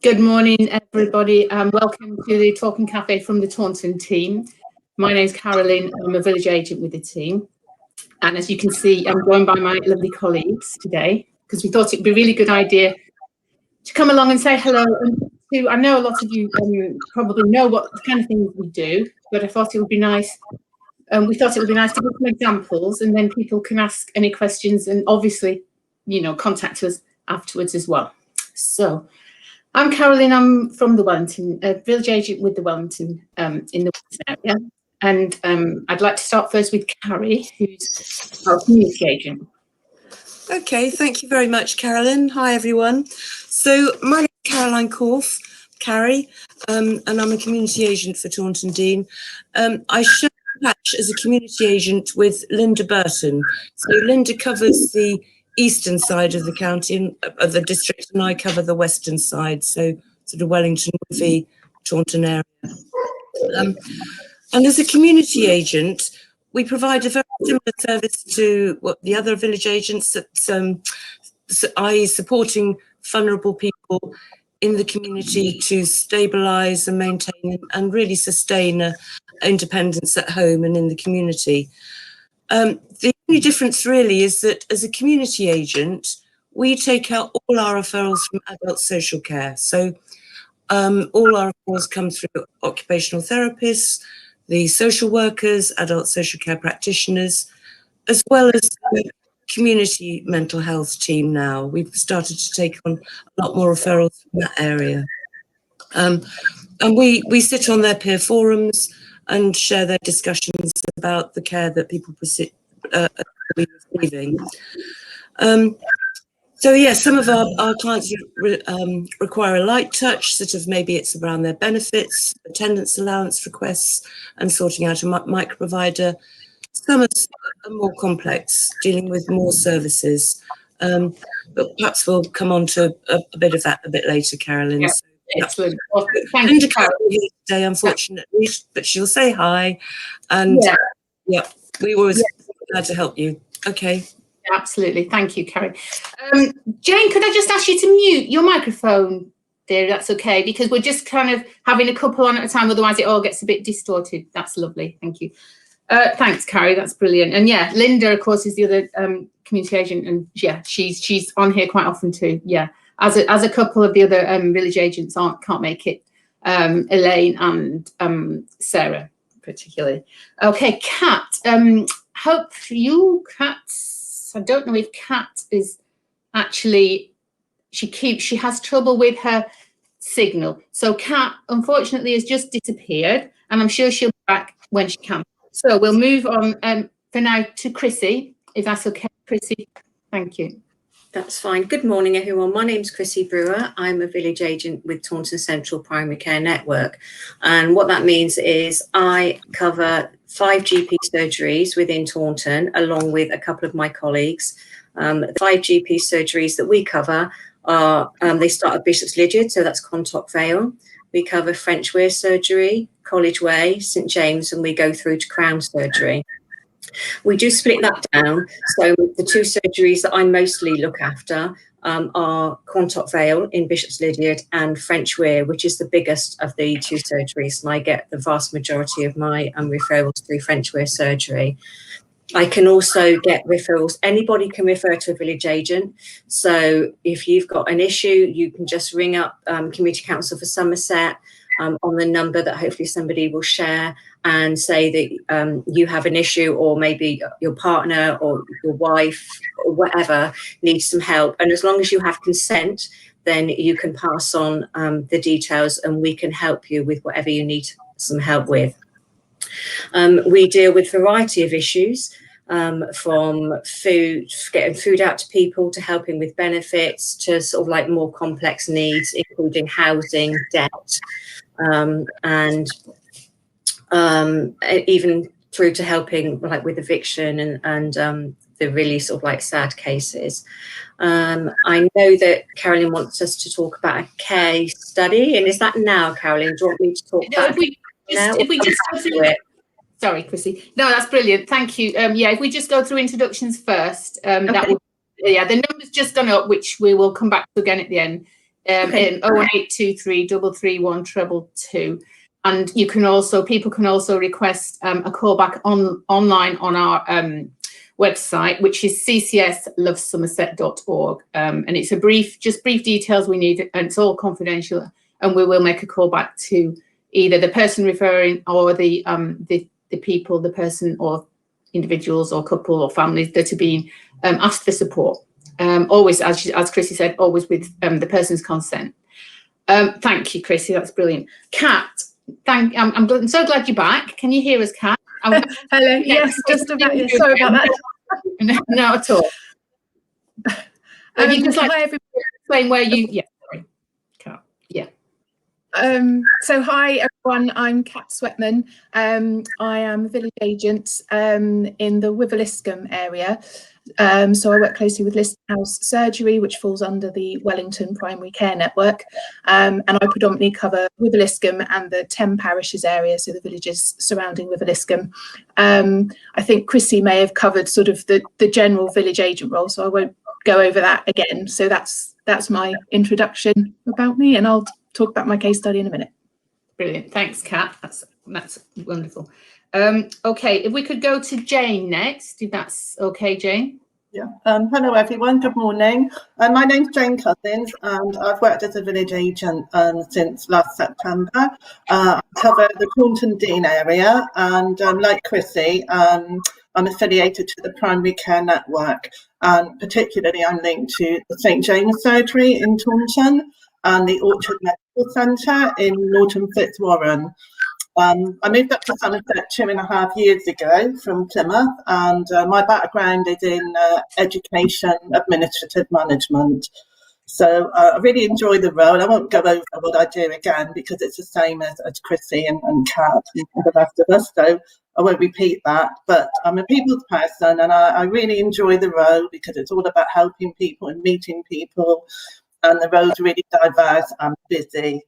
Good morning, everybody, and welcome to the Talking Cafe from the Taunton team. My name's Caroline. I'm a village agent with the team. And as you can see, I'm joined by my lovely colleagues today because we thought it'd be a really good idea to come along and say hello. And I know a lot of you probably know what kind of things we do, but I thought it would be nice. We thought it would be nice to give some examples, and then people can ask any questions and obviously, contact us afterwards as well. So I'm Caroline. I'm from the Wellington, village agent with the Wellington in the Wellington area. And I'd like to start first with Carrie, who's our community agent. Okay, thank you very much, Carolyn. Hi, everyone. So my name is Caroline Korf, Carrie, and I'm a community agent for Taunton Deane. I share a patch as a community agent with Linda Burton. So Linda covers the eastern side of the county, of the district, and I cover the western side, so sort of Wellington, Woodview, Taunton area. And as a community agent, we provide a very similar service to what the other village agents, i.e. supporting vulnerable people in the community to stabilise and maintain and really sustain independence at home and in the community. The only difference really is that as a community agent, we take out all our referrals from adult social care. So all our referrals come through occupational therapists, the social workers, adult social care practitioners, as well as the community mental health team now. We've started to take on a lot more referrals from that area. And we sit on their peer forums and share their discussions about the care that people are receiving. So yeah, some of our clients require a light touch, sort of maybe it's around their benefits, attendance allowance requests, and sorting out a micro provider. Some are more complex, dealing with more services. But perhaps we'll come on to a bit of that a bit later, Carolyn. Yeah, so, excellent. Well, thank you, Carolyn. Here today, unfortunately, but she'll say hi, and yeah, we were glad to help you. Okay. Absolutely. Thank you, Carrie. Jane, could I just ask you to mute your microphone there? That's okay, because we're just kind of having a couple on at a time. Otherwise, it all gets a bit distorted. That's lovely. Thank you. Thanks, Carrie. That's brilliant. And yeah, Linda, of course, is the other community agent. And yeah, she's on here quite often too. Yeah, as a couple of the other village agents can't make it. Elaine and Sarah, particularly. Okay, Kat. Hope you, Kat. I don't know if Kat is actually, she has trouble with her signal. So Kat, unfortunately, has just disappeared, and I'm sure she'll be back when she can. So we'll move on for now to Chrissy, if that's okay, Chrissy. Thank you. That's fine. Good morning, everyone. My name's Chrissy Brewer. I'm a village agent with Taunton Central Primary Care Network. And what that means is I cover 5 GP surgeries within Taunton, along with a couple of my colleagues. The 5 GP surgeries that we cover are, they start at Bishop's Lydeard, so that's Contoc Vale. We cover French Weir surgery, College Way, St James, and we go through to Crown surgery. We do split that down. So the 2 surgeries that I mostly look after are Contoc Vale in Bishop's Lydeard and French Weir, which is the biggest of the 2 surgeries. And I get the vast majority of my referrals through French Weir surgery. I can also get referrals. Anybody can refer to a village agent. So if you've got an issue, you can just ring up Community Council for Somerset on the number that hopefully somebody will share, and say that you have an issue, or maybe your partner or your wife or whatever needs some help. And as long as you have consent, then you can pass on the details and we can help you with whatever you need some help with. We deal with a variety of issues, from food, getting food out to people, to helping with benefits, to sort of like more complex needs, including housing, debt, and even through to helping like with eviction and the really sort of like sad cases. I know that Carolyn wants us to talk about a case study, and is that now, Carolyn? Do you want me to talk about if we just go through it? Sorry, Chrissy. No, that's brilliant. Thank you. Yeah, if we just go through introductions first, okay. That would, yeah, the number's just gone up, which we will come back to again at the end. in 01823 331 222. And people can also request a callback online on our website, which is ccslovesomerset.org. And it's brief details we need, and it's all confidential. And we will make a call back to either the person referring or the people, the person or individuals or couple or families that are being asked for support. Always, as Chrissy said, always with the person's consent. Thank you, Chrissy. That's brilliant. Kat, I'm so glad you're back. Can you hear us, Kat? Hello. Yes, just about. Yeah, sorry about that. No, not at all. You just hi everybody. Explain where you. Yeah, sorry, Kat. Yeah. So hi everyone, I'm Kat Sweatman. I am a village agent in the Wiveliscombe area. So I work closely with Listenhouse Surgery, which falls under the Wellington Primary Care Network. And I predominantly cover Wiveliscombe and the 10 parishes area, so the villages surrounding Wiveliscombe. I think Chrissy may have covered sort of the general village agent role, so I won't go over that again. So that's my introduction about me, and I'll talk about my case study in a minute. Brilliant. Thanks, Kat. That's wonderful. Okay, if we could go to Jane next, if that's okay, Jane. Yeah. Hello, everyone. Good morning. My name's Jane Cousins, and I've worked as a village agent since last September. I cover the Taunton Dean area, and like Chrissy, I'm affiliated to the Primary Care Network, and particularly I'm linked to the St James Surgery in Taunton and the Orchard Medical Centre in Norton Fitzwarren. I moved up to Somerset 2.5 years ago from Plymouth, and my background is in education, administrative management. So I really enjoy the role. I won't go over what I do again because it's the same as Chrissy and Kat and the rest of us, so I won't repeat that. But I'm a people's person, and I really enjoy the role because it's all about helping people and meeting people, and the role's really diverse and busy.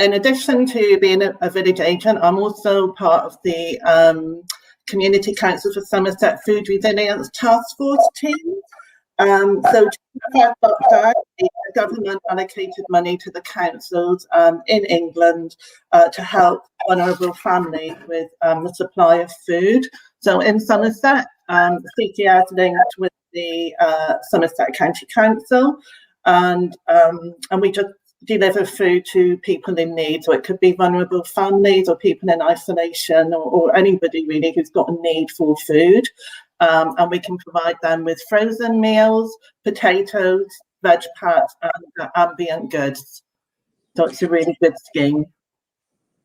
In addition to being a village agent, I'm also part of the Community Council for Somerset Food Resilience Task Force team. So before lockdown, the government allocated money to the councils in England to help vulnerable families with the supply of food. So in Somerset, CCR is linked with the Somerset County Council, and we just deliver food to people in need. So it could be vulnerable families or people in isolation, or anybody really who's got a need for food. And we can provide them with frozen meals, potatoes, veg packs, and ambient goods. So it's a really good scheme.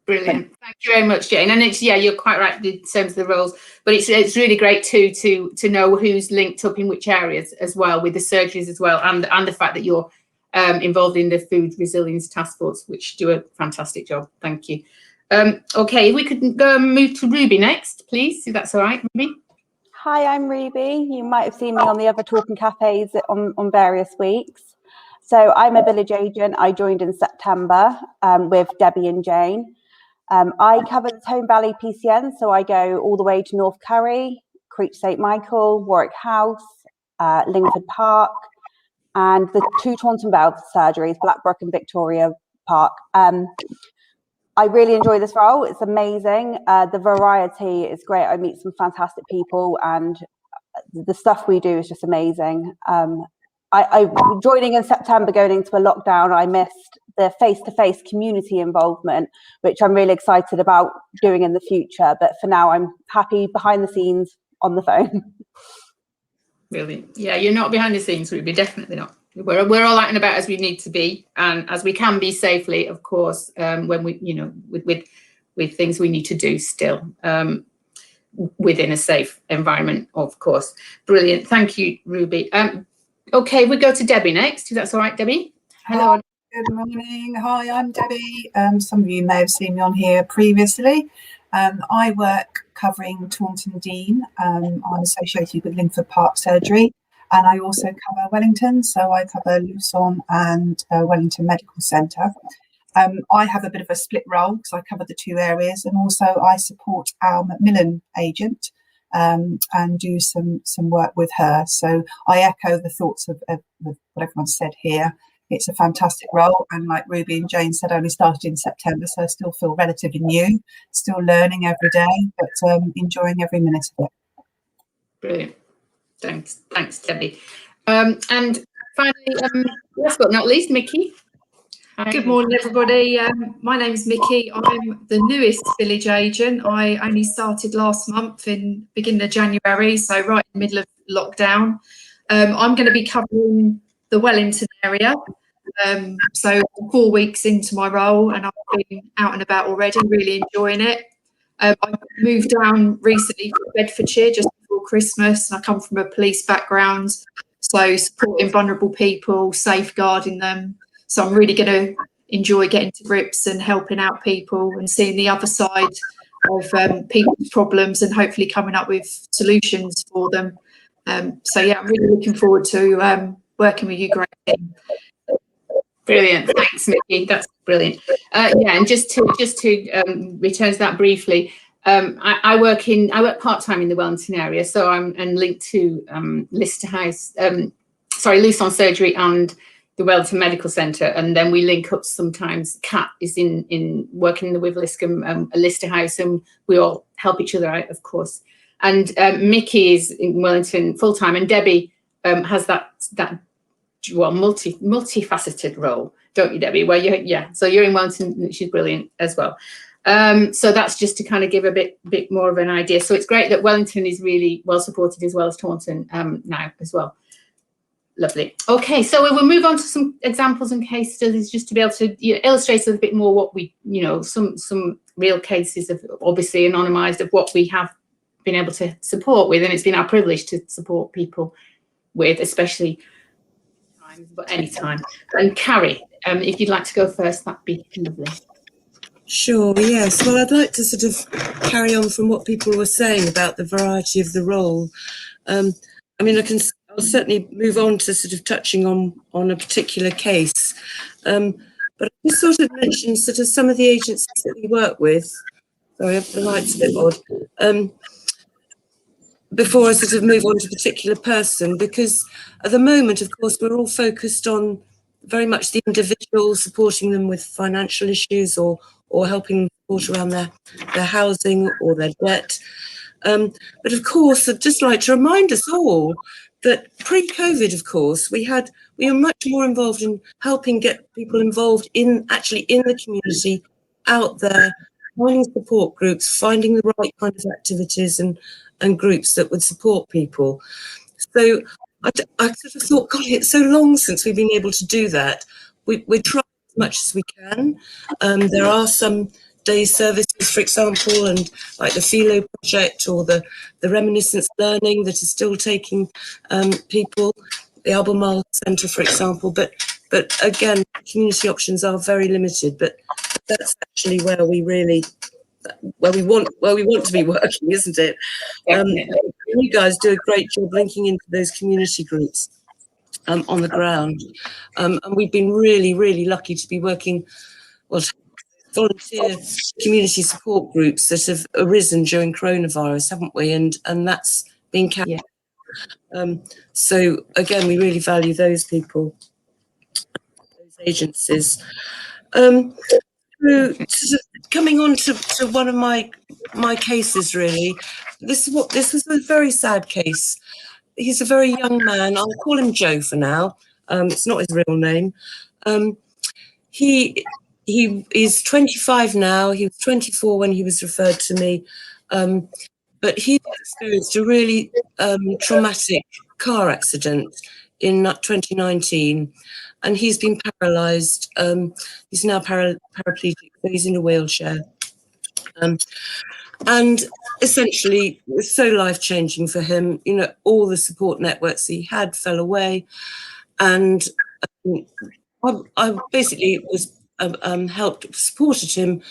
Brilliant. Thank you very much, Jane. And you're quite right in terms of the roles, but it's really great too to know who's linked up in which areas as well, with the surgeries as well, and the fact that you're involved in the Food Resilience Task Force, which do a fantastic job. Thank you. Okay, we could go and move to Ruby next, please, if that's all right, Ruby. Hi, I'm Ruby. You might have seen me on the other talking cafes on various weeks. So I'm a village agent. I joined in September with Debbie and Jane. I cover the Tone Valley PCN, so I go all the way to North Curry, Creech St Michael, Warwick House, Lingford Park, and the two Taunton Bell surgeries, Blackbrook and Victoria Park. I really enjoy this role. It's amazing. The variety is great. I meet some fantastic people, and the stuff we do is just amazing. I joining in September, going into a lockdown, I missed the face-to-face community involvement, which I'm really excited about doing in the future. But for now, I'm happy behind the scenes on the phone. Brilliant. Yeah, you're not behind the scenes, Ruby. Definitely not. We're all out and about as we need to be, and as we can be safely, of course. When we, with things we need to do still within a safe environment, of course. Brilliant. Thank you, Ruby. Okay, we go to Debbie next. If that's all right, Debbie. Hello. Hi, good morning. Hi, I'm Debbie. Some of you may have seen me on here previously. I work covering Taunton Dean. I'm associated with Lingford Park Surgery, and I also cover Wellington. So I cover Luton and Wellington Medical Centre. I have a bit of a split role because I cover the two areas, and also I support our Macmillan agent and do some work with her. So I echo the thoughts of what everyone said here. It's a fantastic role, and like Ruby and Jane said, I only started in September, so I still feel relatively new, still learning every day, but enjoying every minute of it. Brilliant. Thanks, Debbie. And finally, last but not least, Mickey. Hi. Good morning, everybody. My name is Mickey. I'm the newest village agent. I only started last month in beginning of January, so right in the middle of lockdown. I'm going to be covering the Wellington area. So 4 weeks into my role, and I've been out and about already, really enjoying it. I moved down recently from Bedfordshire just before Christmas, and I come from a police background, so supporting vulnerable people, safeguarding them. So I'm really going to enjoy getting to grips and helping out people and seeing the other side of people's problems and hopefully coming up with solutions for them. So yeah, I'm really looking forward to working with you, great team. Brilliant, thanks, Mickey. That's brilliant. Yeah, and just to return to that briefly, I work part-time in the Wellington area, so I'm linked to Luton Surgery and the Wellington Medical Centre, and then we link up sometimes. Kat is in working in the with Liscombe, Lister House, and we all help each other out, of course. And Mickey is in Wellington full time, and Debbie has that multifaceted role, don't you, Debbie? Where so you're in Wellington, she's brilliant as well. So that's just to kind of give a bit more of an idea. So it's great that Wellington is really well supported as well as Taunton now as well. Lovely. Okay, so we will move on to some examples and case studies just to be able to illustrate a little bit more what we, some real cases of obviously anonymised of what we have been able to support with, and it's been our privilege to support people with, especially times, but any time. And Carrie, if you'd like to go first, that'd be lovely. Sure, yes. Well, I'd like to sort of carry on from what people were saying about the variety of the role. I mean, I'll certainly move on to sort of touching on a particular case. But I just sort of mention sort of some of the agencies that we work with. Sorry, the light's a bit odd. Before I sort of move on to a particular person, because at the moment, of course, we're all focused on very much the individual, supporting them with financial issues or helping support around their housing or their debt. But of course, I'd just like to remind us all that pre-COVID, of course, we were much more involved in helping get people involved in the community, out there, finding support groups, finding the right kind of activities and groups that would support people. So I sort of thought, God, it's so long since we've been able to do that. We're trying as much as we can. There are some day services, for example, and like the Philo project or the Reminiscence Learning that is still taking people, the Albemarle Centre, for example. But again, community options are very limited. But that's actually where we want to be working, isn't it? You guys do a great job linking into those community groups on the ground, and we've been really, really lucky to be working. Well, volunteer community support groups that have arisen during coronavirus, haven't we? And that's been carried. So again, we really value those people, those agencies. Coming on to one of my cases, really, this was a very sad case. He's a very young man. I'll call him Joe for now. It's not his real name. He is 25 now. He was 24 when he was referred to me, but he experienced a really traumatic car accident in 2019, and he's been paralysed. He's now paraplegic, so he's in a wheelchair. And essentially, it was so life-changing for him. All the support networks he had fell away, and I basically was supported him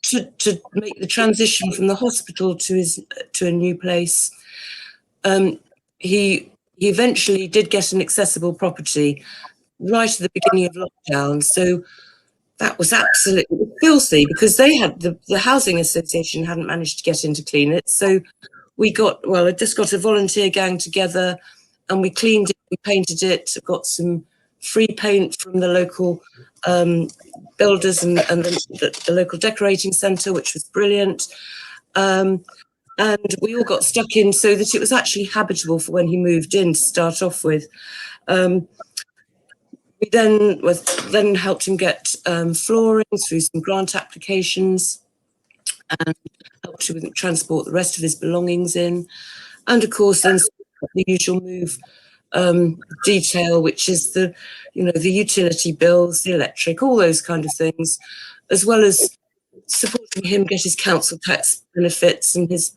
to make the transition from the hospital to a new place. He eventually did get an accessible property right at the beginning of lockdown, so that was absolutely filthy because they had the housing association hadn't managed to get in to clean it. So I just got a volunteer gang together and we cleaned it, we painted it, got some free paint from the local builders and the local decorating centre, which was brilliant. And we all got stuck in so that it was actually habitable for when he moved in to start off with. We then helped him get flooring through some grant applications and helped him transport the rest of his belongings in. And of course, then the usual move detail, which is the utility bills, the electric, all those kind of things, as well as supporting him get his council tax benefits and his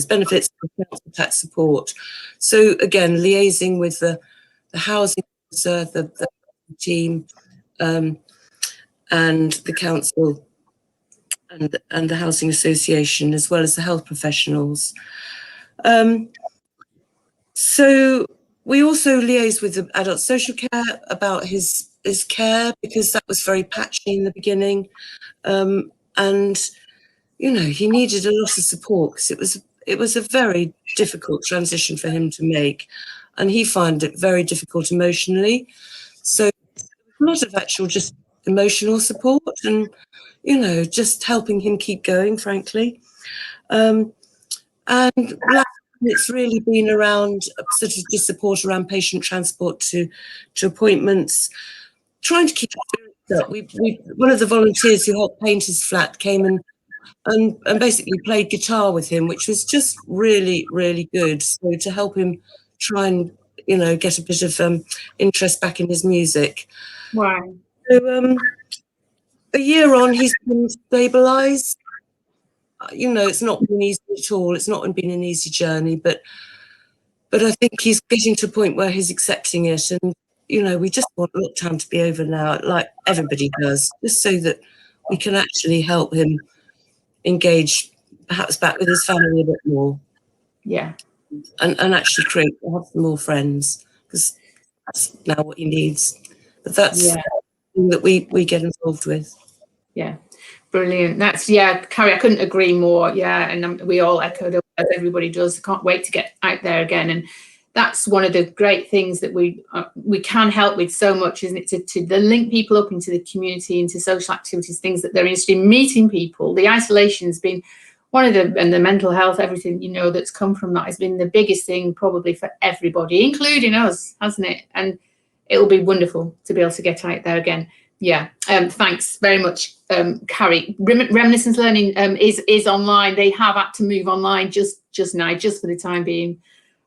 benefits and council tax support. So again, liaising with the housing officer, the team, and the council and the housing association, as well as the health professionals. So we also liaised with the adult social care about his care, because that was very patchy in the beginning. And, he needed a lot of support because it was a very difficult transition for him to make. And he found it very difficult emotionally. So a lot of actual just emotional support and, just helping him keep going, frankly. And it's really been around sort of just support around patient transport to appointments, trying to keep it up. One of the volunteers who helped paint his flat came and basically played guitar with him, which was just really, really good. So to help him try and, get a bit of interest back in his music. Wow. So a year on, he's been stabilised. It's not been easy at all. It's not been an easy journey, but I think he's getting to a point where he's accepting it. And, we just want lockdown to be over now, like everybody does, just so that we can actually help him engage perhaps back with his family a bit more. Yeah. And actually have some more friends, because that's now what he needs. But that's something that we get involved with. Yeah. Brilliant. Carrie, I couldn't agree more. Yeah. And we all echoed it, as everybody does. Can't wait to get out there again. And that's one of the great things that we can help with so much, isn't it? To link people up into the community, into social activities, things that they're interested in, meeting people. The isolation's been and the mental health, everything, that's come from that has been the biggest thing probably for everybody, including us, hasn't it? And it'll be wonderful to be able to get out there again. Yeah. Thanks very much, Carrie. Reminiscence Learning is online. They have had to move online just now, just for the time being.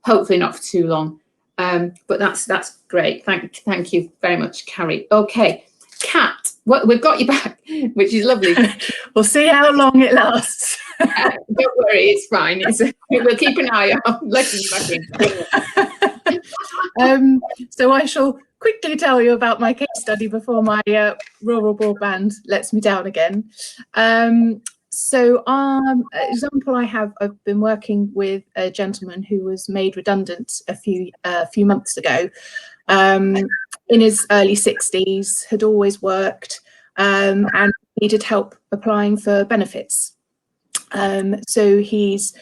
Hopefully not for too long. But that's great. Thank you very much, Carrie. Okay, Kat, we've got you back, which is lovely. We'll see how long it lasts. Don't worry, it's fine. We'll keep an eye on letting you back in. So I shall quickly tell you about my case study before my rural broadband lets me down again. So example I've been working with a gentleman who was made redundant a few months ago, in his early 60s, had always worked, and needed help applying for benefits. So he's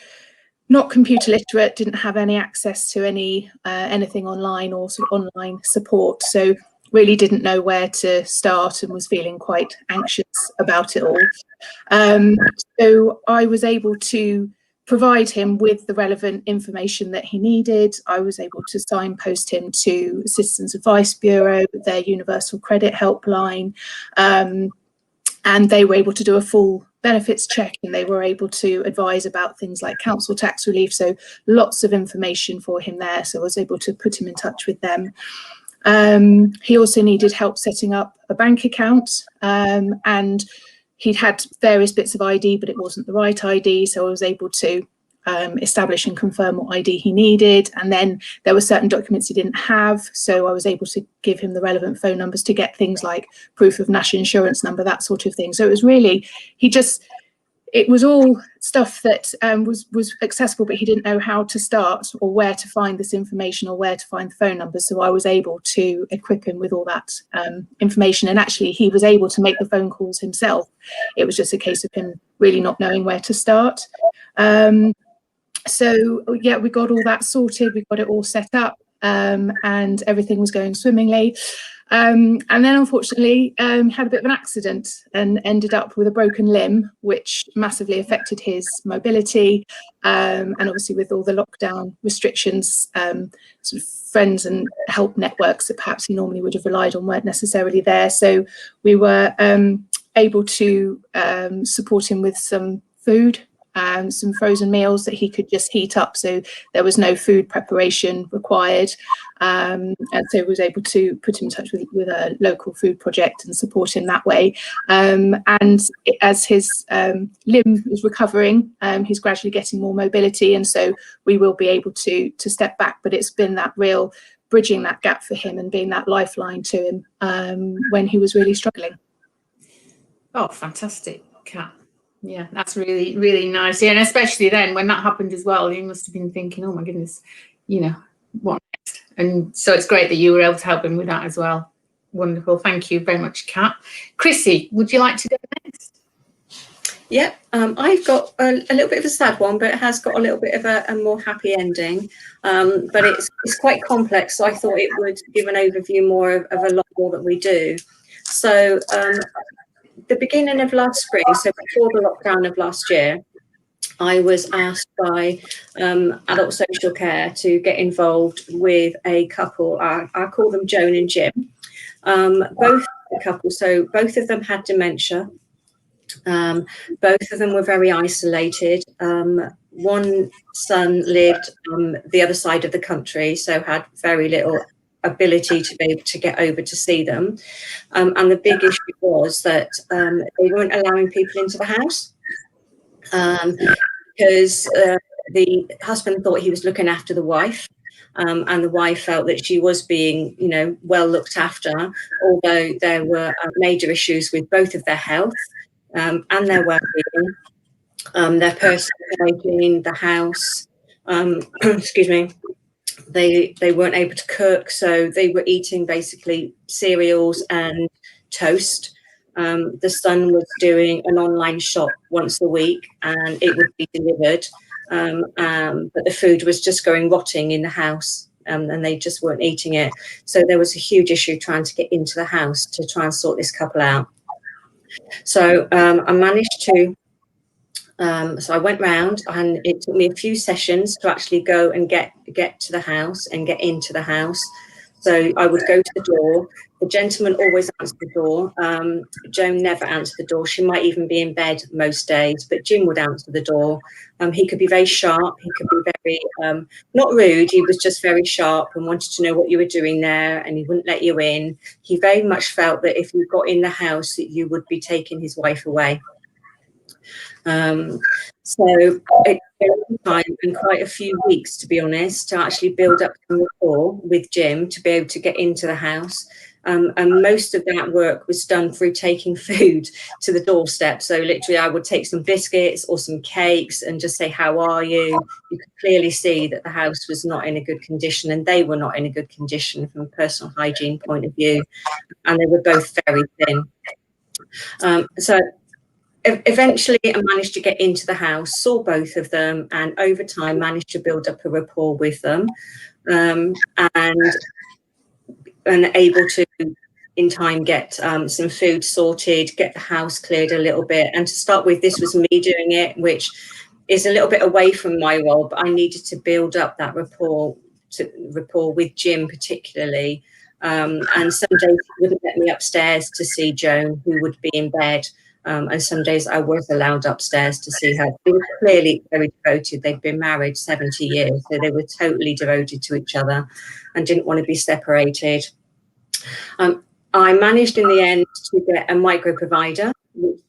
not computer literate, didn't have any access to anything online or sort of online support. So really didn't know where to start and was feeling quite anxious about it all. So I was able to provide him with the relevant information that he needed. I was able to signpost him to Citizens Advice Bureau, their universal credit helpline, and they were able to do a full benefits check, and they were able to advise about things like council tax relief. So lots of information for him there. So I was able to put him in touch with them. He also needed help setting up a bank account, and he'd had various bits of ID, but it wasn't the right ID. So I was able to establish and confirm what ID he needed. And then there were certain documents he didn't have. So I was able to give him the relevant phone numbers to get things like proof of national insurance number, that sort of thing. So it was really, it was all stuff that was accessible, but he didn't know how to start or where to find this information or where to find the phone numbers. So I was able to equip him with all that information. And actually, he was able to make the phone calls himself. It was just a case of him really not knowing where to start. So yeah, we got all that sorted. We got it all set up. and everything was going swimmingly. And then unfortunately had a bit of an accident and ended up with a broken limb, which massively affected his mobility. And obviously with all the lockdown restrictions, sort of friends and help networks that perhaps he normally would have relied on weren't necessarily there. So we were able to support him with some food, some frozen meals that he could just heat up, so there was no food preparation required, and so was able to put him in touch with a local food project and support him that way. And as his limb is recovering, he's gradually getting more mobility, and so we will be able to step back, but it's been that real bridging that gap for him and being that lifeline to him when he was really struggling. Oh, fantastic, Kat. Yeah, that's really, really nice. Yeah, and especially then when that happened as well, you must have been thinking, oh my goodness, you know, what next? And so it's great that you were able to help him with that as well. Wonderful. Thank you very much, Kat. Chrissy, would you like to go next? Yeah, I've got a little bit of a sad one, but it has got a little bit of a more happy ending. But it's quite complex, so I thought it would give an overview more of a lot more that we do. So the beginning of last spring, so before the lockdown of last year, I was asked by Adult Social Care to get involved with a couple. I call them Joan and Jim. Both the couple, so both of them had dementia. Both of them were very isolated. One son lived on the other side of the country, so had very little ability to be able to get over to see them. And the big issue was that they weren't allowing people into the house because the husband thought he was looking after the wife. And the wife felt that she was being, you know, well looked after, although there were major issues with both of their health and their well-being, their personal hygiene, the house. Excuse me. They weren't able to cook, so they were eating basically cereals and toast. The son was doing an online shop once a week, and it would be delivered. But the food was just going rotting in the house, and they just weren't eating it. So there was a huge issue trying to get into the house to try and sort this couple out. So I managed to, so I went round, and it took me a few sessions to actually go and get to the house and get into the house. So I would go to the door. The gentleman always answered the door. Joan never answered the door. She might even be in bed most days, but Jim would answer the door. He could be very sharp. He could be very, not rude. He was just very sharp and wanted to know what you were doing there, and he wouldn't let you in. He very much felt that if you got in the house, that you would be taking his wife away. So it took a long time and quite a few weeks, to be honest, to actually build up some rapport with Jim to be able to get into the house. And most of that work was done through taking food to the doorstep. So literally I would take some biscuits or some cakes and just say, how are you? You could clearly see that the house was not in a good condition, and they were not in a good condition from a personal hygiene point of view. And they were both very thin. So eventually I managed to get into the house, saw both of them, and over time managed to build up a rapport with them, and able to in time get some food sorted, get the house cleared a little bit. And to start with, this was me doing it, which is a little bit away from my role, but I needed to build up that rapport with Jim particularly. And some days he wouldn't let me upstairs to see Joan, who would be in bed. And some days I was allowed upstairs to see her. They were clearly very devoted. They'd been married 70 years, so they were totally devoted to each other and didn't want to be separated. I managed in the end to get a micro provider.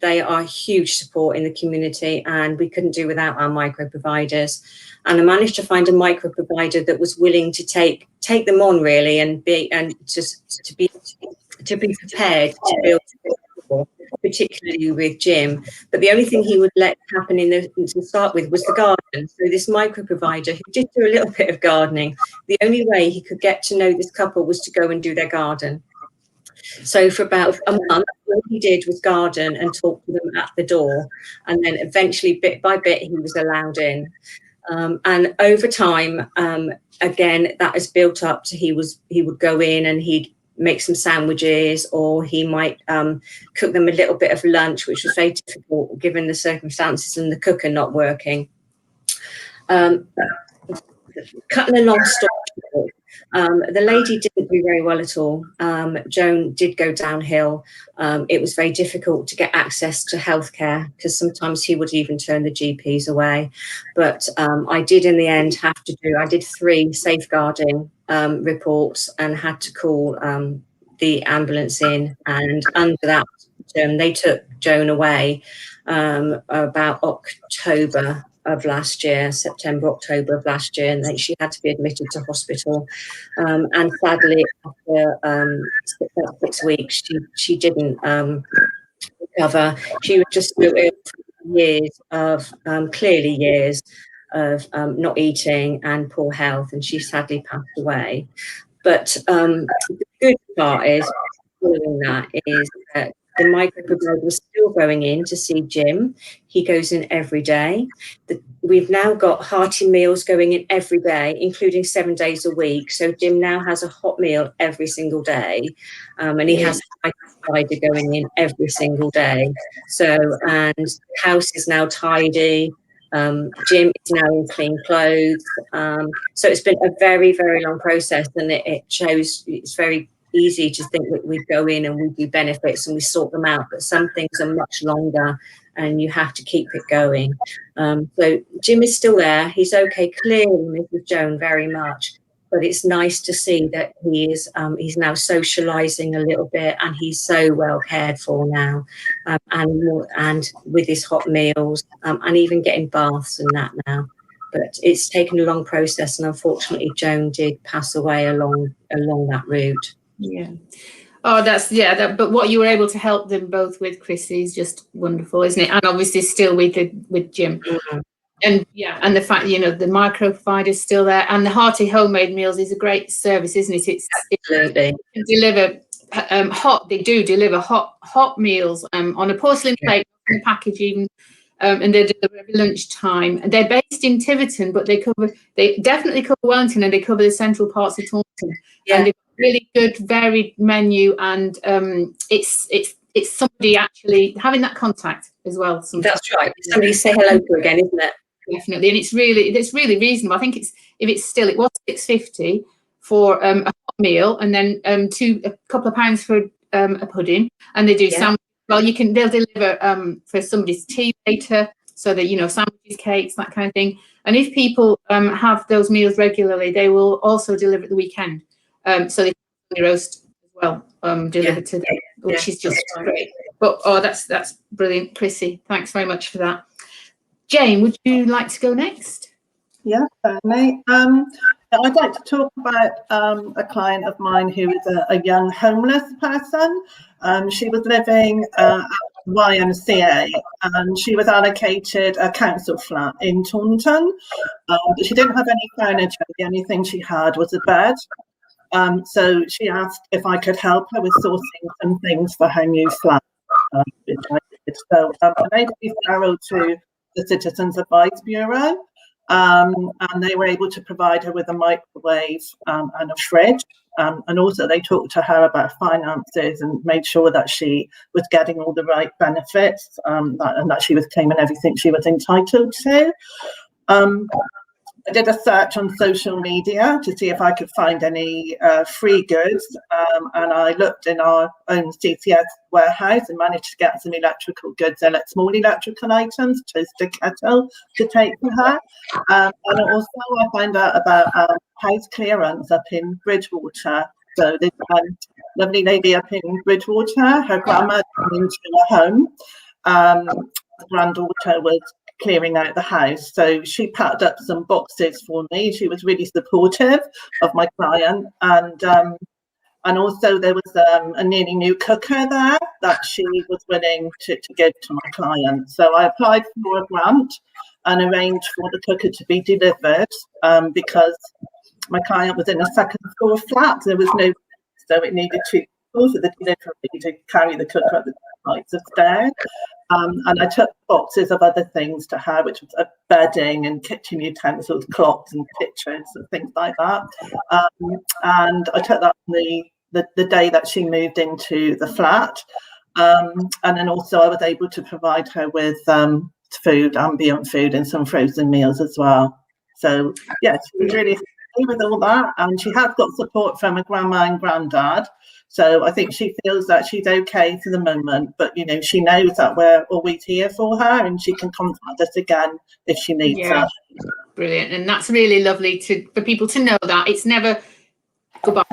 They are huge support in the community, and we couldn't do without our micro providers. And I managed to find a micro provider that was willing to take them on really, and just to be prepared to build, particularly with Jim. But the only thing he would let happen to start with was the garden. So this micro provider, who did do a little bit of gardening, the only way he could get to know this couple was to go and do their garden. So for about a month, all he did was garden and talk to them at the door. And then eventually, bit by bit, he was allowed in. And over time, again, that has built up to he would go in and he'd make some sandwiches, or he might cook them a little bit of lunch, which was very difficult given the circumstances and the cooker not working. Cutting a long story short, the lady didn't do very well at all. Joan did go downhill. It was very difficult to get access to healthcare because sometimes he would even turn the GPs away. But I did in the end I did 3 safeguarding reports and had to call the ambulance in. And under that, they took Joan away about October of last year, September, October of last year, and then she had to be admitted to hospital. And sadly, after 6 weeks, she didn't recover. She was just so ill for years of, clearly years of not eating and poor health, and she sadly passed away. But the good part is, following that, is that the microprovider was still going in to see Jim. He goes in every day. We've now got hearty meals going in every day, including 7 days a week. So Jim now has a hot meal every single day. And he has a microprovider going in every single day. So, and the house is now tidy. Jim is now in clean clothes. So it's been a very, very long process, and it shows it's very easy to think that we go in and we do benefits and we sort them out, but some things are much longer and you have to keep it going. So Jim is still there. He's okay, clearly Mrs. Joan very much, but it's nice to see that he is he's now socializing a little bit, and he's so well cared for now, and with his hot meals, and even getting baths and that now. But it's taken a long process, and unfortunately Joan did pass away along that route. Yeah. Oh, but what you were able to help them both with, Chrissy, is just wonderful, isn't it? And obviously still with Jim. Mm-hmm. And the fact, the micro provider is still there, and the hearty homemade meals is a great service, isn't it? Absolutely. It deliver they do deliver hot meals on a porcelain plate, in the package even. And they deliver every lunchtime. And they're based in Tiverton, but they definitely cover Wellington, and they cover the central parts of Taunton. Yeah. And they've got really good, varied menu, and it's somebody actually having that contact as well. Sometimes. That's right. Somebody say hello to again, isn't it? Definitely, and it's really reasonable. I think it was £6.50 for a hot meal, and then a couple of pounds for a pudding, and they do sandwiches. Well, they'll deliver for somebody's tea later, so that, sandwiches, cakes, that kind of thing. And if people have those meals regularly, they will also deliver at the weekend. So they can roast as well, delivered to them, which is just great. But that's brilliant, Chrissy. Thanks very much for that. Jane, would you like to go next? Yeah, certainly. I'd like to talk about a client of mine who is a young homeless person. She was living at YMCA, and she was allocated a council flat in Taunton. But she didn't have any furniture. The only thing she had was a bed. So she asked if I could help her with sourcing some things for her new flat, which I did. So I made a referral to the Citizens Advice Bureau. And they were able to provide her with a microwave and a fridge. And also they talked to her about finances and made sure that she was getting all the right benefits, and that she was claiming everything she was entitled to. I did a search on social media to see if I could find any free goods, and I looked in our own CCS warehouse and managed to get some electrical goods and small electrical items, toaster kettle, to take for her. And also I found out about house clearance up in Bridgewater. So this lovely lady up in Bridgewater, her grandma came into her home. The granddaughter was clearing out the house, so she packed up some boxes for me. She was really supportive of my client, and also there was a nearly new cooker there that she was willing to give to my client. So I applied for a grant and arranged for the cooker to be delivered, because my client was in a second floor flat. There was no, so it needed 2 people for the delivery to carry the cooker up the flights of stairs. And I took boxes of other things to her, which was bedding and kitchen utensils, clocks and pictures and things like that. And I took that the day that she moved into the flat. And then also I was able to provide her with food, ambient food, and some frozen meals as well. So yeah, she was really happy with all that, and she has got support from her grandma and granddad. So I think she feels that she's okay for the moment, but you know, she knows that we're always here for her, and she can contact us again if she needs us. Brilliant, and that's really lovely for people to know that it's never goodbye.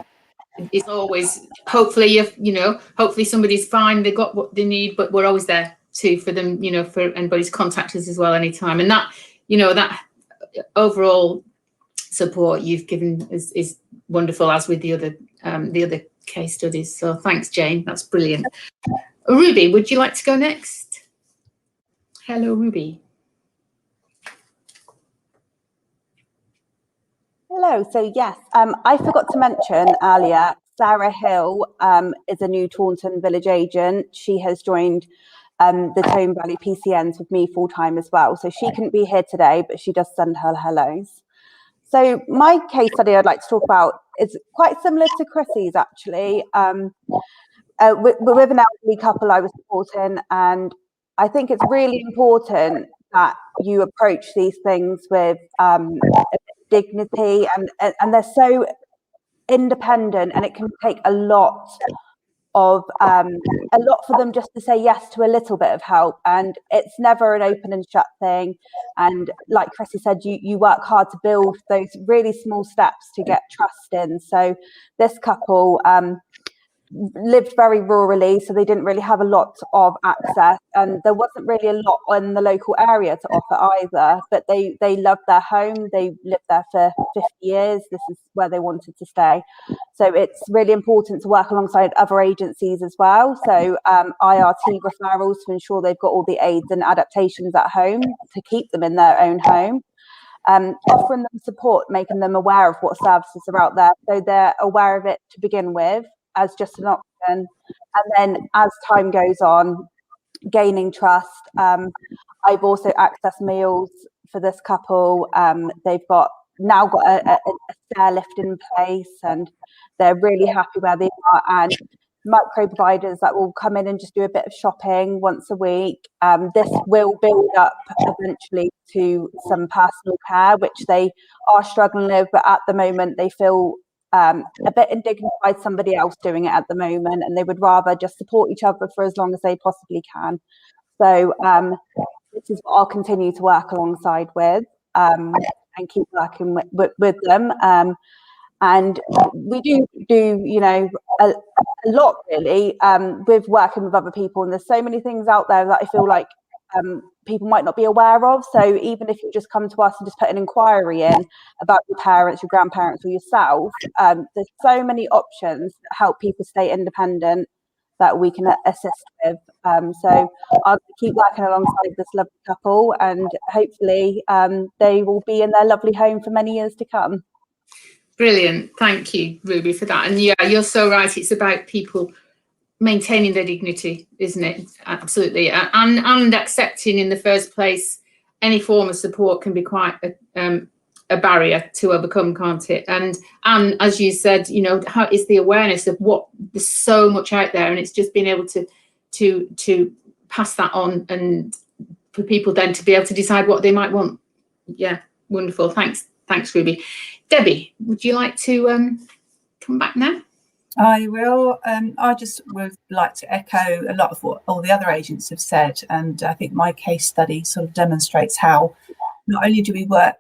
It's always hopefully hopefully somebody's fine, they've got what they need, but we're always there too for them, for anybody's contact us as well anytime. And that that overall support you've given is wonderful, as with the other case studies. So thanks, Jane, that's brilliant. Ruby, would you like to go next? Hello, Ruby. Hello. So yes, I forgot to mention earlier, Sarah Hill is a new Taunton village agent. She has joined the Tone Valley PCNs with me full time as well. So she couldn't be here today, but she does send her hellos. So my case study I'd like to talk about is quite similar to Chrissy's actually. With an elderly couple I was supporting, and I think it's really important that you approach these things with dignity, and they're so independent, and it can take a lot for them just to say yes to a little bit of help, and it's never an open and shut thing. And like Chrissy said, you work hard to build those really small steps to get trust in. So this couple lived very rurally, so they didn't really have a lot of access, and there wasn't really a lot in the local area to offer either, but they loved their home. They lived there for 50 years. This is where they wanted to stay. So it's really important to work alongside other agencies as well. So IRT referrals to ensure they've got all the aids and adaptations at home to keep them in their own home. Offering them support, making them aware of what services are out there, so they're aware of it to begin with as just an option, and then as time goes on, gaining trust. I've also accessed meals for this couple. They've now got a stair lift in place, and they're really happy where they are, and micro providers that will come in and just do a bit of shopping once a week. This will build up eventually to some personal care, which they are struggling with, but at the moment they feel a bit indignant by somebody else doing it at the moment, and they would rather just support each other for as long as they possibly can. So this is what I'll continue to work alongside with, and keep working with them. And we do a lot really with working with other people, and there's so many things out there that I feel like people might not be aware of. So even if you just come to us and just put an inquiry in about your parents, your grandparents, or yourself, there's so many options that help people stay independent that we can assist with. So I'll keep working alongside this lovely couple, and hopefully they will be in their lovely home for many years to come. Brilliant. Thank you, Ruby, for that. And yeah, you're so right. It's about people maintaining their dignity, isn't it? Absolutely. And accepting in the first place any form of support can be quite a barrier to overcome, can't it? And as you said, how is the awareness of what there's so much out there, and it's just being able to pass that on, and for people then to be able to decide what they might want. Yeah, wonderful. Thanks, Ruby. Debbie, would you like to come back now? I will. I just would like to echo a lot of what all the other agents have said, and I think my case study sort of demonstrates how not only do we work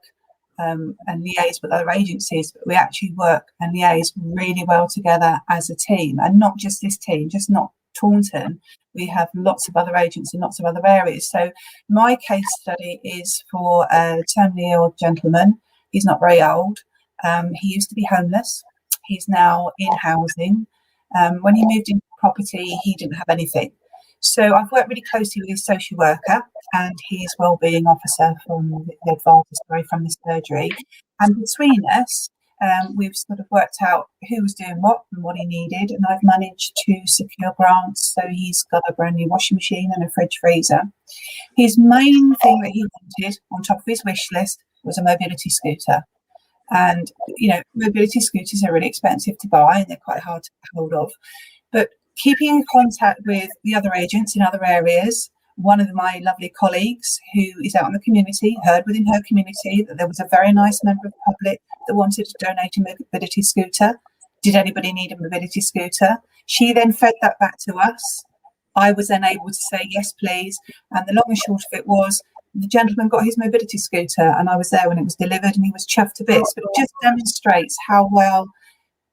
and liaise with other agencies, but we actually work and liaise really well together as a team, and not just this team, just not Taunton. We have lots of other agents in lots of other areas. So my case study is for a terminally ill gentleman. He's not very old. He used to be homeless. He's now in housing. When he moved into property, he didn't have anything. So I've worked really closely with his social worker and his wellbeing officer from the advisor from the surgery. And between us, we've sort of worked out who was doing what and what he needed, and I've managed to secure grants. So he's got a brand new washing machine and a fridge freezer. His main thing that he wanted on top of his wish list was a mobility scooter. And, you know, mobility scooters are really expensive to buy and they're quite hard to get hold of. But keeping in contact with the other agents in other areas, one of my lovely colleagues who is out in the community heard within her community that there was a very nice member of the public that wanted to donate a mobility scooter. Did anybody need a mobility scooter? She then fed that back to us. I was then able to say, yes, please. And the long and short of it was, the gentleman got his mobility scooter and I was there when it was delivered and he was chuffed to bits. But it just demonstrates how well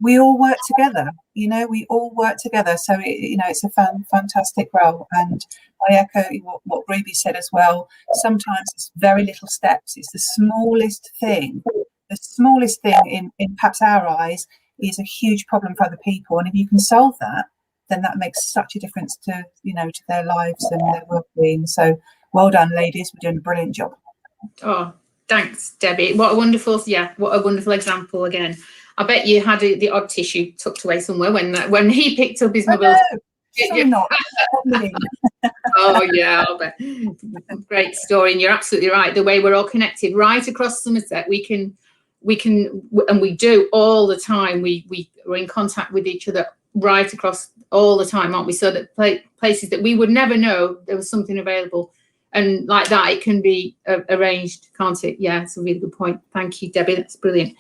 we all work together. You know, we all work together. So, it's a fantastic role. And I echo what Ruby said as well. Sometimes it's very little steps. It's the smallest thing. The smallest thing in perhaps our eyes is a huge problem for other people. And if you can solve that, then that makes such a difference to, to their lives and their well-being. So well done, ladies. We're doing a brilliant job. Oh, thanks, Debbie. What a wonderful example again. I bet you had the odd tissue tucked away somewhere when he picked up his mobility. Sorry, not. Oh yeah, I'll bet. Great story, and you're absolutely right. The way we're all connected right across Somerset, we can, and we do all the time. We're in contact with each other right across all the time, aren't we? So that places that we would never know there was something available, and like that, it can be arranged, can't it? Yeah, it's a really good point. Thank you, Debbie. That's brilliant.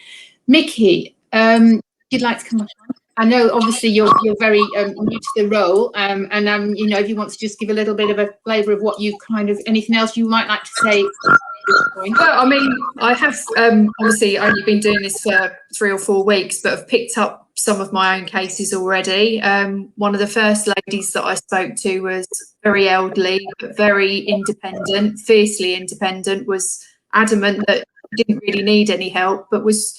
Mickey, you'd like to come back on? I know obviously you're very new to the role, and if you want to just give a little bit of a flavour of what you anything else you might like to say. Well, I mean, I have obviously only been doing this for 3 or 4 weeks, but I've picked up some of my own cases already. One of the first ladies that I spoke to was very elderly, but very independent, fiercely independent, was adamant that she didn't really need any help, but was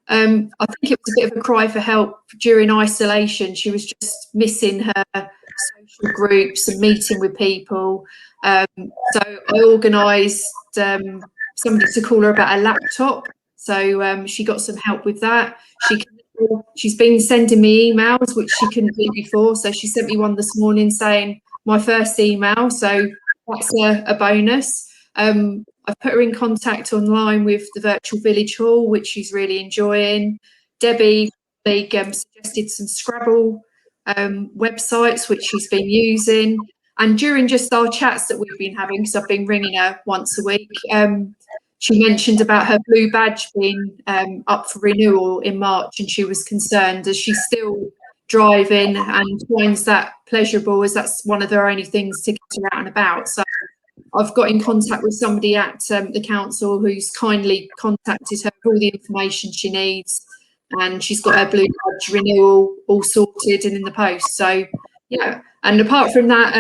I think it was a bit of a cry for help during isolation. She was just missing her social groups and meeting with people. So I organised somebody to call her about a laptop. So she got some help with that. She's been sending me emails, which she couldn't do before. So she sent me one this morning saying my first email. So that's a bonus. I've put her in contact online with the virtual village hall, which she's really enjoying. Debbie suggested some Scrabble websites, which she's been using. And during just our chats that we've been having, because I've been ringing her once a week, she mentioned about her blue badge being up for renewal in March, and she was concerned as she's still driving and finds that pleasurable, as that's one of her only things to get her out and about. So I've got in contact with somebody at the council who's kindly contacted her with all the information she needs, and she's got her blue badge renewal all sorted and in the post. So yeah, and apart from that,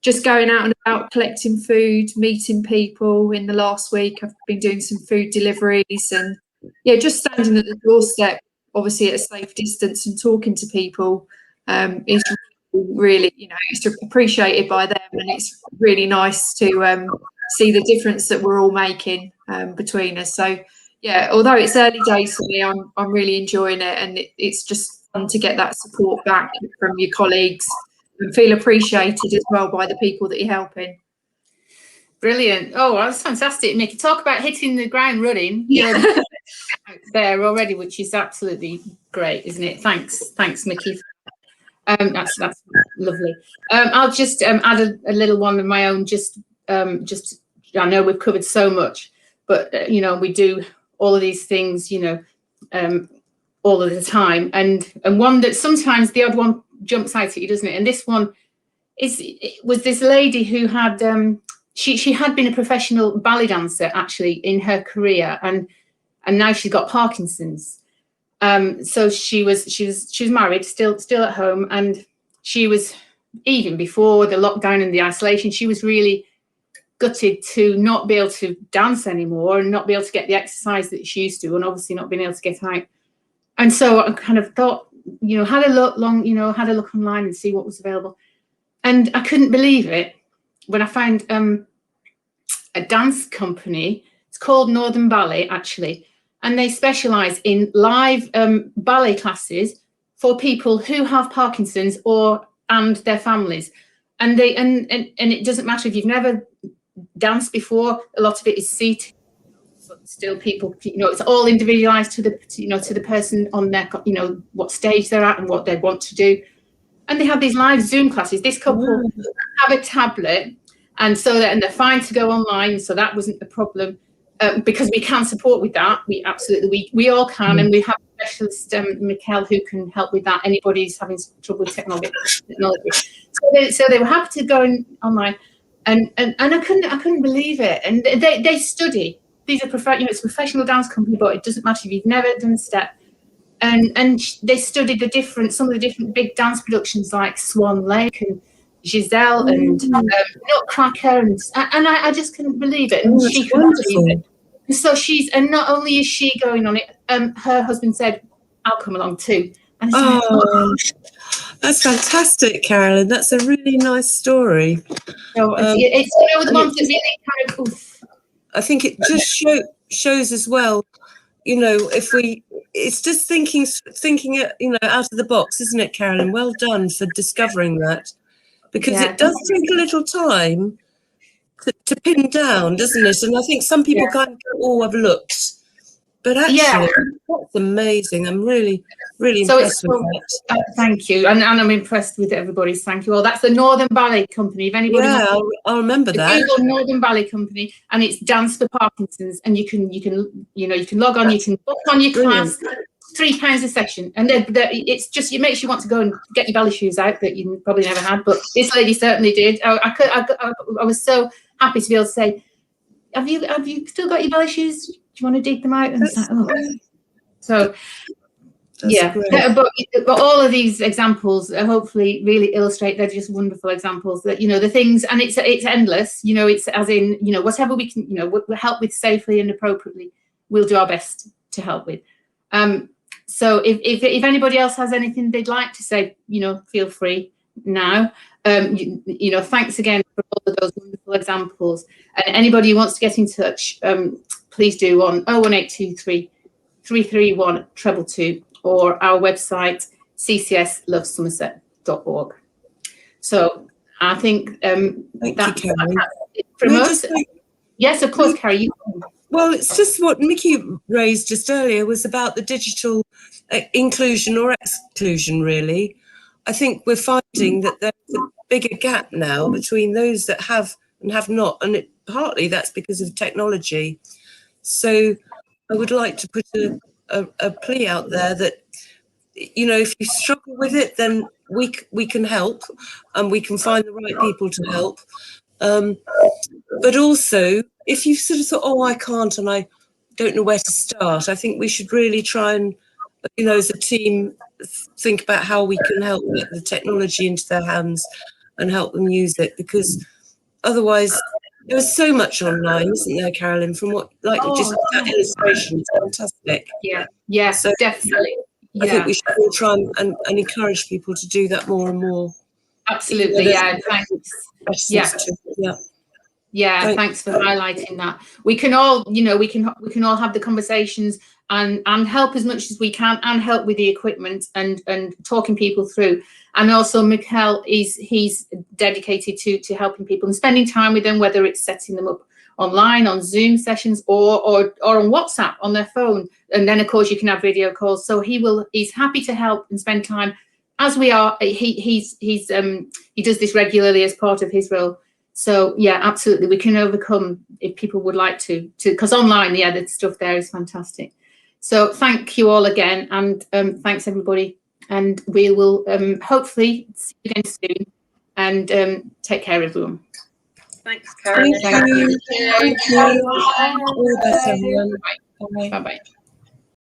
just going out and about collecting food, meeting people. In the last week I've been doing some food deliveries, and yeah, just standing at the doorstep, obviously at a safe distance, and talking to people is really, it's appreciated by them, and it's really nice to see the difference that we're all making between us. So yeah, although it's early days for me, I'm really enjoying it, and it's just fun to get that support back from your colleagues and feel appreciated as well by the people that you're helping. Brilliant. Oh, that's fantastic, Mickey. Talk about hitting the ground running. You're there already, which is absolutely great, isn't it? Thanks, Mickey. That's lovely. I'll just add a little one of my own. Just I know we've covered so much, but we do all of these things, all of the time, and one that sometimes the odd one jumps out at you, doesn't it? And this one was this lady who had she had been a professional ballet dancer actually in her career, and now she's got Parkinson's. So she was married, still at home, and she was, even before the lockdown and the isolation, she was really gutted to not be able to dance anymore and not be able to get the exercise that she used to, and obviously not being able to get out. And so I kind of thought, had a look online and see what was available, and I couldn't believe it when I found a dance company. It's called Northern Ballet actually. and they specialise in live ballet classes for people who have Parkinson's and their families. And it doesn't matter if you've never danced before. A lot of it is seated, but still people, it's all individualised to the person on their, what stage they're at and what they want to do. And they have these live Zoom classes. This couple have a tablet, and they're fine to go online. So that wasn't the problem, because we can support with that. We absolutely, we all can, and we have a specialist, Mikkel, who can help with that. Anybody who's having trouble with technology. So they were happy to go online, and I couldn't believe it. And they study. These are it's a professional dance company, but it doesn't matter if you've never done a step. And they studied some of the different big dance productions like Swan Lake and Giselle and Nutcracker, and I just couldn't believe it. And she couldn't believe it. And so and not only is she going on it, her husband said, "I'll come along too." And that's fantastic, Carolyn. That's a really nice story. So it's the ones that really kind of. Oof. I think it just shows as well. It's just thinking, out of the box, isn't it, Carolyn? Well done for discovering that, because it does take a little time to pin down, doesn't it? And I think some people kind of go, I've looked. But actually, that's amazing. I'm really, really impressed with that. Thank you. And I'm impressed with everybody's thank you all. That's the Northern Ballet Company. If anybody I'll remember that. Google Northern Ballet Company, and it's Dance for Parkinson's, and you can log on, you can book on your class, £3 a session, and it's just, it makes you want to go and get your ballet shoes out that you probably never had, but this lady certainly did. I was so happy to be able to say, have you still got your ballet shoes? Do you want to dig them out? And but all of these examples hopefully really illustrate. They're just wonderful examples that the things, and it's endless. It's as in whatever we can we'll help with safely and appropriately, we'll do our best to help with. So if anybody else has anything they'd like to say, feel free now. Thanks again for all of those wonderful examples. And anybody who wants to get in touch, please do on 01823 331 222 or our website ccslovesomerset.org. So I think that's it from us. Yes, of course, Carrie. Well, it's just what Mickey raised just earlier was about the digital inclusion or exclusion, really. I think we're finding that there's a bigger gap now between those that have and have not, and partly that's because of technology. So I would like to put a plea out there that, if you struggle with it, then we can help, and we can find the right people to help. But also, if you sort of thought, I can't and I don't know where to start, I think we should really try and, as a team, think about how we can help get the technology into their hands and help them use it, because otherwise there's so much online, isn't there, Carolyn, from just that illustration is fantastic. Yeah, so definitely. I think we should all try and encourage people to do that more and more. Absolutely, thanks. Thanks for highlighting that. We can all, we can all have the conversations and help as much as we can, and help with the equipment and talking people through. And also Mikkel he's dedicated to helping people and spending time with them, whether it's setting them up online on Zoom sessions or on WhatsApp on their phone. And then of course you can have video calls. So he's happy to help and spend time, as we are. He does this regularly as part of his role. So yeah, absolutely, we can overcome if people would like to because online, the stuff there is fantastic. So thank you all again, and thanks everybody, and we will hopefully see you again soon, and take care everyone. Thanks, Karen. Thank you. All the best, everyone. Bye bye.